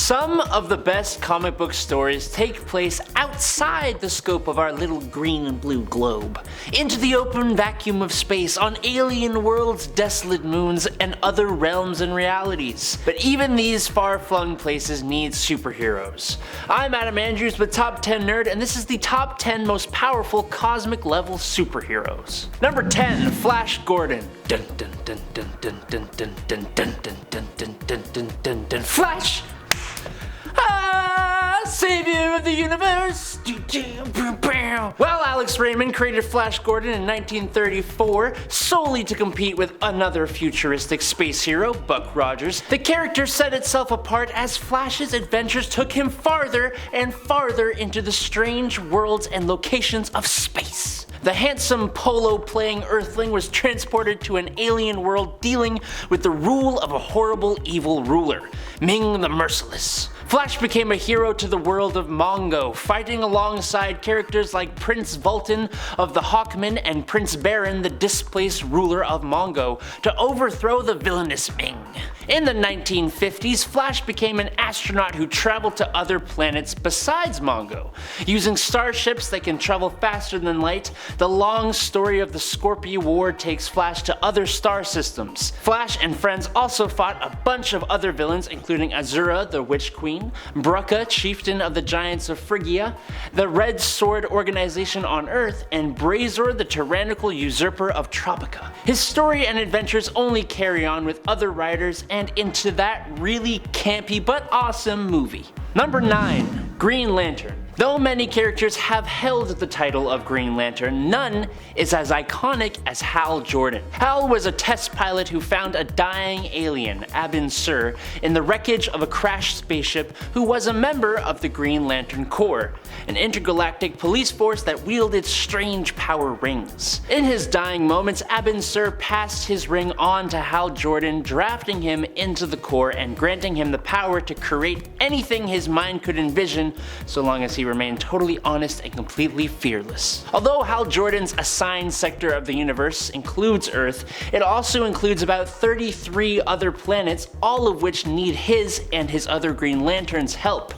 Some of the best comic book stories take place outside the scope of our little green and blue globe, into the open vacuum of space, on alien worlds, desolate moons, and other realms and realities. But even these far-flung places need superheroes. I'm Adam Andrews with Top 10 Nerd, and this is the top 10 most powerful cosmic level superheroes. Number 10, Flash Gordon. Dun dun dun dun dun dun dun dun dun dun dun dun dun dun dun dun. Flash! Savior of the universe! Well, Alex Raymond created Flash Gordon in 1934 solely to compete with another futuristic space hero, Buck Rogers. The character set itself apart as Flash's adventures took him farther and farther into the strange worlds and locations of space. The handsome polo-playing Earthling was transported to an alien world dealing with the rule of a horrible evil ruler, Ming the Merciless. Flash became a hero to the world of Mongo, fighting alongside characters like Prince Vultan of the Hawkmen and Prince Baron, the displaced ruler of Mongo, to overthrow the villainous Ming. In the 1950s, Flash became an astronaut who traveled to other planets besides Mongo. Using starships that can travel faster than light, the long story of the Scorpio War takes Flash to other star systems. Flash and friends also fought a bunch of other villains, including Azura, the Witch Queen, Brucka, chieftain of the Giants of Phrygia, the Red Sword organization on Earth, and Brazor, the tyrannical usurper of Tropica. His story and adventures only carry on with other writers and into that really campy but awesome movie. Number 9, Green Lantern. Though many characters have held the title of Green Lantern, none is as iconic as Hal Jordan. Hal was a test pilot who found a dying alien, Abin Sur, in the wreckage of a crashed spaceship who was a member of the Green Lantern Corps, an intergalactic police force that wielded strange power rings. In his dying moments, Abin Sur passed his ring on to Hal Jordan, drafting him into the Corps and granting him the power to create anything his mind could envision so long as he remained totally honest and completely fearless. Although Hal Jordan's assigned sector of the universe includes Earth, it also includes about 33 other planets, all of which need his and his other Green Lanterns' help.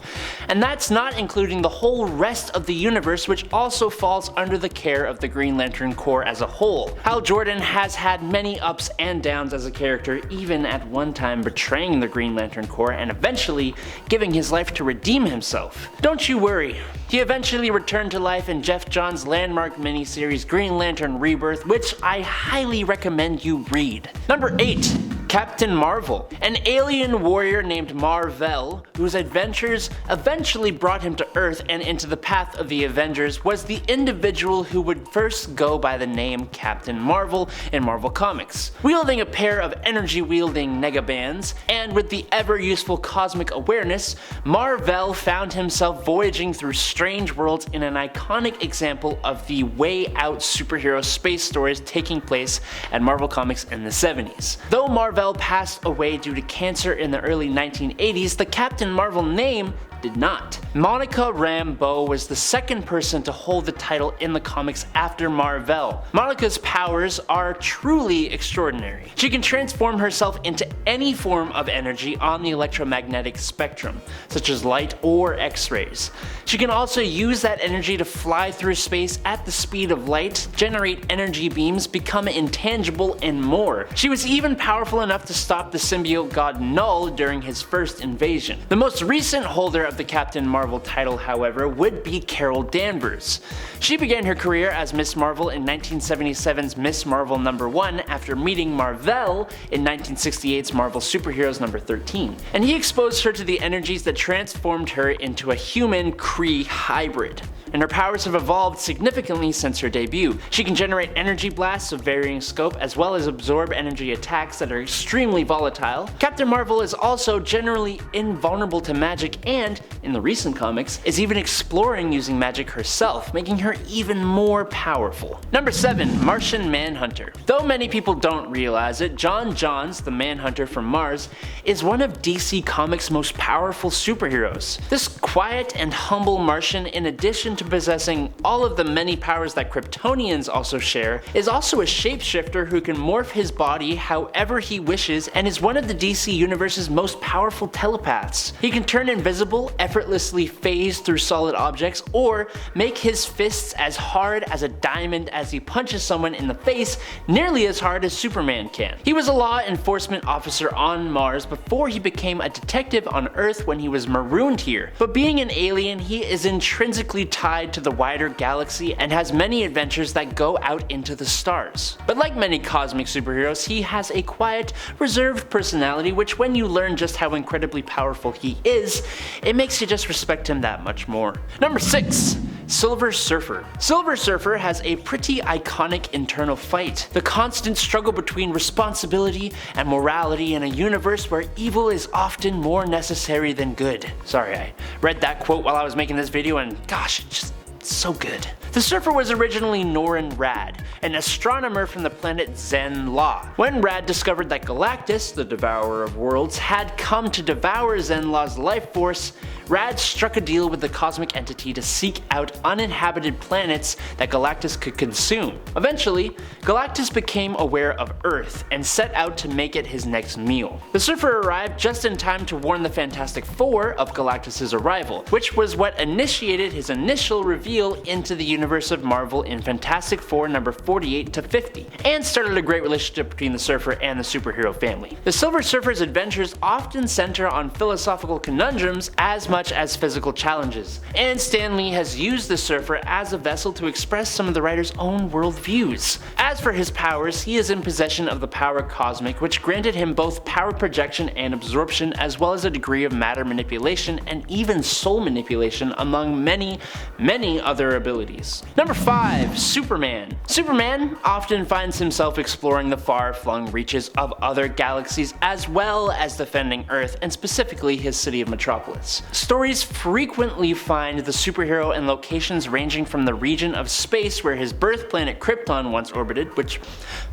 And that's not including the whole rest of the universe, which also falls under the care of the Green Lantern Corps as a whole. Hal Jordan has had many ups and downs as a character, even at one time betraying the Green Lantern Corps and eventually giving his life to redeem himself. Don't you worry. He eventually returned to life in Jeff Johns' landmark miniseries Green Lantern Rebirth, which I highly recommend you read. Number 8. Captain Marvel. An alien warrior named Mar-Vell, whose adventures eventually brought him to Earth and into the path of the Avengers, was the individual who would first go by the name Captain Marvel in Marvel Comics. Wielding a pair of energy-wielding negabands, and with the ever-useful cosmic awareness, Mar-Vell found himself voyaging through strange worlds in an iconic example of the way-out superhero space stories taking place at Marvel Comics in the 70s. Though Mar-Vell passed away due to cancer in the early 1980s, the Captain Marvel name did not. Monica Rambeau was the second person to hold the title in the comics after Mar-Vell. Monica's powers are truly extraordinary. She can transform herself into any form of energy on the electromagnetic spectrum, such as light or X-rays. She can also use that energy to fly through space at the speed of light, generate energy beams, become intangible, and more. She was even powerful enough to stop the symbiote god Null during his first invasion. The most recent holder of the Captain Marvel title, however, would be Carol Danvers. She began her career as Miss Marvel in 1977's Miss Marvel #1 after meeting Mar-Vell in 1968's Marvel Superheroes #13, and he exposed her to the energies that transformed her into a human Kree hybrid. And her powers have evolved significantly since her debut. She can generate energy blasts of varying scope, as well as absorb energy attacks that are extremely volatile. Captain Marvel is also generally invulnerable to magic, and and, in the recent comics, is even exploring using magic herself, making her even more powerful. Number 7. Martian Manhunter. Though many people don't realize it, John Johns, the Manhunter from Mars, is one of DC Comics' most powerful superheroes. This quiet and humble Martian, in addition to possessing all of the many powers that Kryptonians also share, is also a shapeshifter who can morph his body however he wishes and is one of the DC Universe's most powerful telepaths. He can turn invisible, effortlessly phase through solid objects, or make his fists as hard as a diamond as he punches someone in the face, nearly as hard as Superman can. He was a law enforcement officer on Mars before he became a detective on Earth when he was marooned here, but being an alien, he is intrinsically tied to the wider galaxy and has many adventures that go out into the stars. But like many cosmic superheroes, he has a quiet, reserved personality which, when you learn just how incredibly powerful he is, it makes you just respect him that much more. Number 6. Silver Surfer. Silver Surfer has a pretty iconic internal fight. The constant struggle between responsibility and morality in a universe where evil is often more necessary than good. Sorry, I read that quote while I was making this video and gosh, it's just so good. The Surfer was originally Norrin Rad, an astronomer from the planet Zen-La. When Rad discovered that Galactus, the Devourer of Worlds, had come to devour Zen-La's life force, Rad struck a deal with the cosmic entity to seek out uninhabited planets that Galactus could consume. Eventually, Galactus became aware of Earth and set out to make it his next meal. The Surfer arrived just in time to warn the Fantastic Four of Galactus' arrival, which was what initiated his initial reveal into the universe of Marvel in Fantastic Four number 48 to 50, and started a great relationship between the Surfer and the superhero family. The Silver Surfer's adventures often center on philosophical conundrums as much as physical challenges, and Stan Lee has used the Surfer as a vessel to express some of the writer's own worldviews. As for his powers, he is in possession of the power cosmic, which granted him both power projection and absorption, as well as a degree of matter manipulation and even soul manipulation, among many other abilities. Number 5. Superman. Superman often finds himself exploring the far-flung reaches of other galaxies as well as defending Earth, and specifically his city of Metropolis. Stories frequently find the superhero in locations ranging from the region of space where his birth planet Krypton once orbited, which,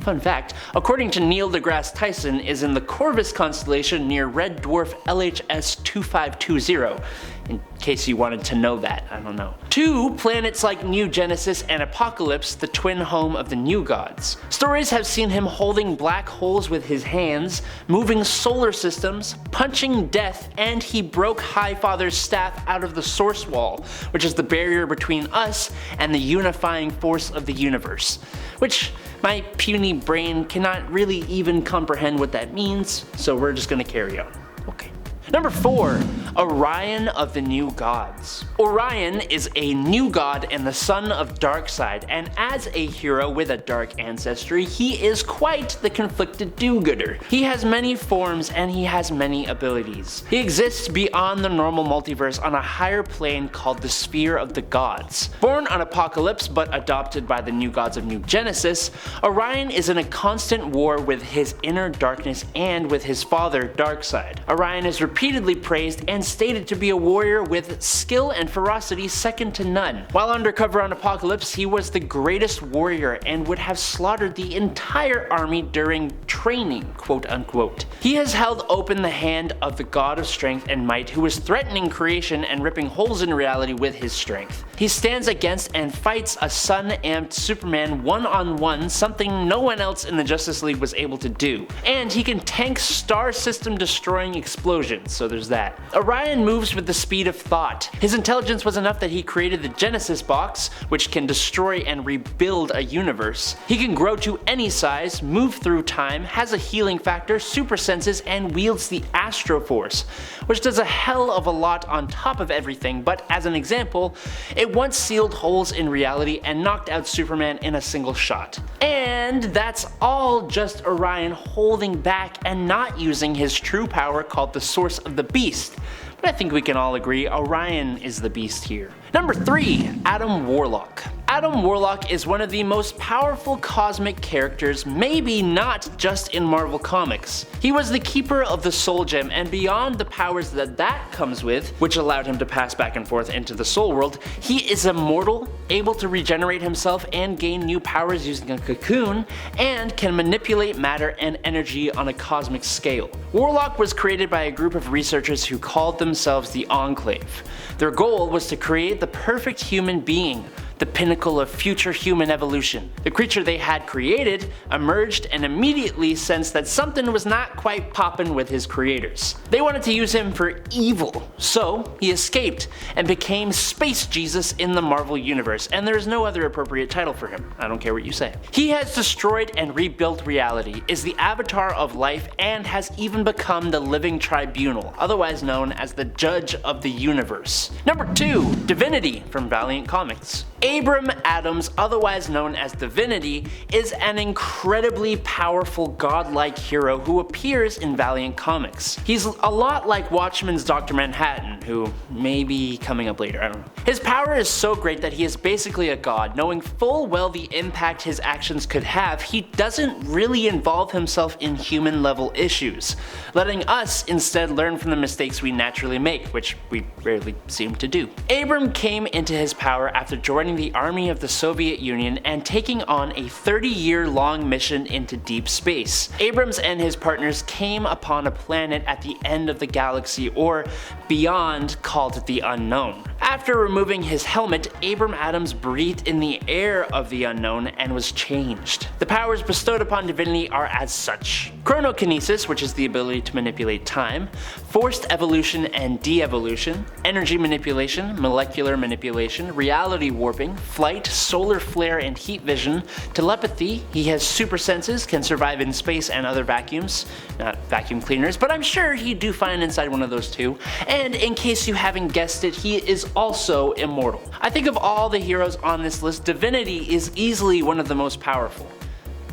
fun fact, according to Neil deGrasse Tyson, is in the Corvus constellation near red dwarf LHS 2520. In case you wanted to know that, I don't know. To planets like New Genesis and Apocalypse, the twin home of the New Gods. Stories have seen him holding black holes with his hands, moving solar systems, punching death, and he broke Highfather's staff out of the Source Wall, which is the barrier between us and the unifying force of the universe. Which my puny brain cannot really even comprehend what that means, so we're just gonna carry on. Okay. Number 4. Orion of the New Gods. Orion is a new god and the son of Darkseid, and as a hero with a dark ancestry, he is quite the conflicted do-gooder. He has many forms and he has many abilities. He exists beyond the normal multiverse on a higher plane called the Sphere of the Gods. Born on Apocalypse but adopted by the New Gods of New Genesis, Orion is in a constant war with his inner darkness and with his father Darkseid. Orion is repeatedly praised and stated to be a warrior with skill and ferocity second to none. While undercover on Apocalypse, he was the greatest warrior and would have slaughtered the entire army during training, quote unquote. He has held open the hand of the god of strength and might, who is threatening creation and ripping holes in reality with his strength. He stands against and fights a sun-amped Superman one-on-one, something no one else in the Justice League was able to do. And he can tank star system destroying explosions, so there's that. Orion moves with the speed of thought. His intelligence was enough that he created the Genesis box, which can destroy and rebuild a universe. He can grow to any size, move through time, has a healing factor, super senses, and wields the Astro Force, which does a hell of a lot on top of everything, but as an example, it once sealed holes in reality and knocked out Superman in a single shot. And that's all just Orion holding back and not using his true power called the Source of the Beast. But I think we can all agree Orion is the beast here. Number 3. Adam Warlock. Adam Warlock is one of the most powerful cosmic characters, maybe not just in Marvel Comics. He was the keeper of the Soul Gem, and beyond the powers that comes with, which allowed him to pass back and forth into the Soul World, he is immortal, able to regenerate himself and gain new powers using a cocoon, and can manipulate matter and energy on a cosmic scale. Warlock was created by a group of researchers who called themselves the Enclave. Their goal was to create the perfect human being, the pinnacle of future human evolution. The creature they had created emerged and immediately sensed that something was not quite poppin' with his creators. They wanted to use him for evil, so he escaped and became Space Jesus in the Marvel Universe, and there is no other appropriate title for him. I don't care what you say. He has destroyed and rebuilt reality, is the avatar of life, and has even become the living tribunal, otherwise known as the Judge of the Universe. Number 2, Divinity from Valiant Comics. Abram Adams, otherwise known as Divinity, is an incredibly powerful godlike hero who appears in Valiant Comics. He's a lot like Watchmen's Dr. Manhattan, who may be coming up later, I don't know. His power is so great that he is basically a god. Knowing full well the impact his actions could have, he doesn't really involve himself in human level issues, letting us instead learn from the mistakes we naturally make, which we rarely seem to do. Abram came into his power after joining the army of the Soviet Union and taking on a 30-year-long mission into deep space. Abrams and his partners came upon a planet at the end of the galaxy, or beyond, called the Unknown. After removing his helmet, Abram Adams breathed in the air of the unknown and was changed. The powers bestowed upon Divinity are as such: chronokinesis, which is the ability to manipulate time, forced evolution and de-evolution, energy manipulation, molecular manipulation, reality warping, flight, solar flare and heat vision, telepathy. He has super senses, can survive in space and other vacuums, not vacuum cleaners, but I'm sure he'd do fine inside one of those too. And in case you haven't guessed it, he is also immortal. I think of all the heroes on this list, Divinity is easily one of the most powerful.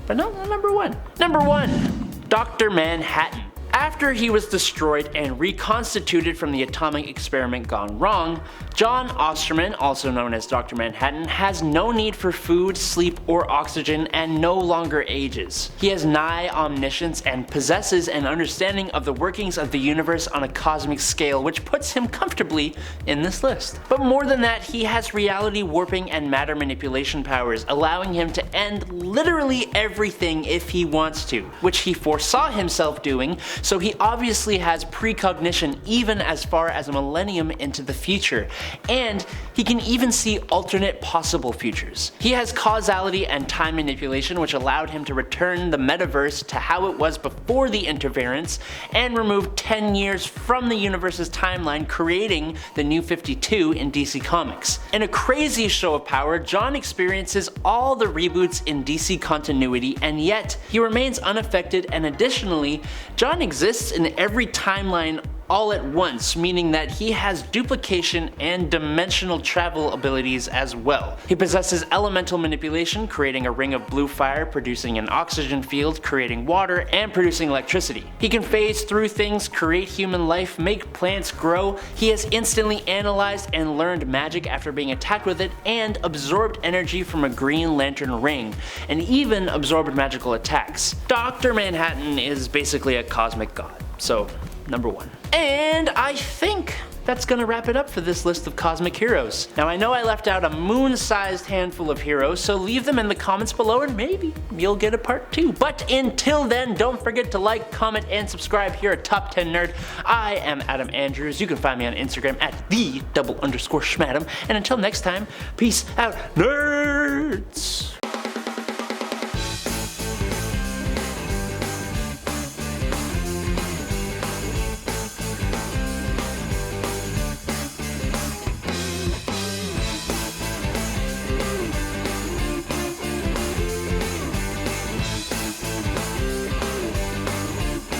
But no, number 1. Number 1, Dr. Manhattan. After he was destroyed and reconstituted from the atomic experiment gone wrong, John Osterman, also known as Dr. Manhattan, has no need for food, sleep, or oxygen and no longer ages. He has nigh omniscience and possesses an understanding of the workings of the universe on a cosmic scale, which puts him comfortably in this list. But more than that, he has reality warping and matter manipulation powers, allowing him to end literally everything if he wants to, which he foresaw himself doing, so he obviously has precognition even as far as a millennium into the future, and he can even see alternate possible futures. He has causality and time manipulation, which allowed him to return the metaverse to how it was before the interference and remove 10 years from the universe's timeline, creating the New 52 in DC Comics. In a crazy show of power, John experiences all the reboots in DC continuity, and yet he remains unaffected, and additionally, John exists in every timeline all at once, meaning that he has duplication and dimensional travel abilities as well. He possesses elemental manipulation, creating a ring of blue fire, producing an oxygen field, creating water, and producing electricity. He can phase through things, create human life, make plants grow. He has instantly analyzed and learned magic after being attacked with it, and absorbed energy from a Green Lantern ring, and even absorbed magical attacks. Dr. Manhattan is basically a cosmic god, so number 1. And I think that's gonna wrap it up for this list of cosmic heroes. Now I know I left out a moon-sized handful of heroes, so leave them in the comments below and maybe you'll get a part 2. But until then, don't forget to like, comment, and subscribe here at Top 10 Nerd. I am Adam Andrews. You can find me on Instagram at @_schmadam. And until next time, peace out, nerds!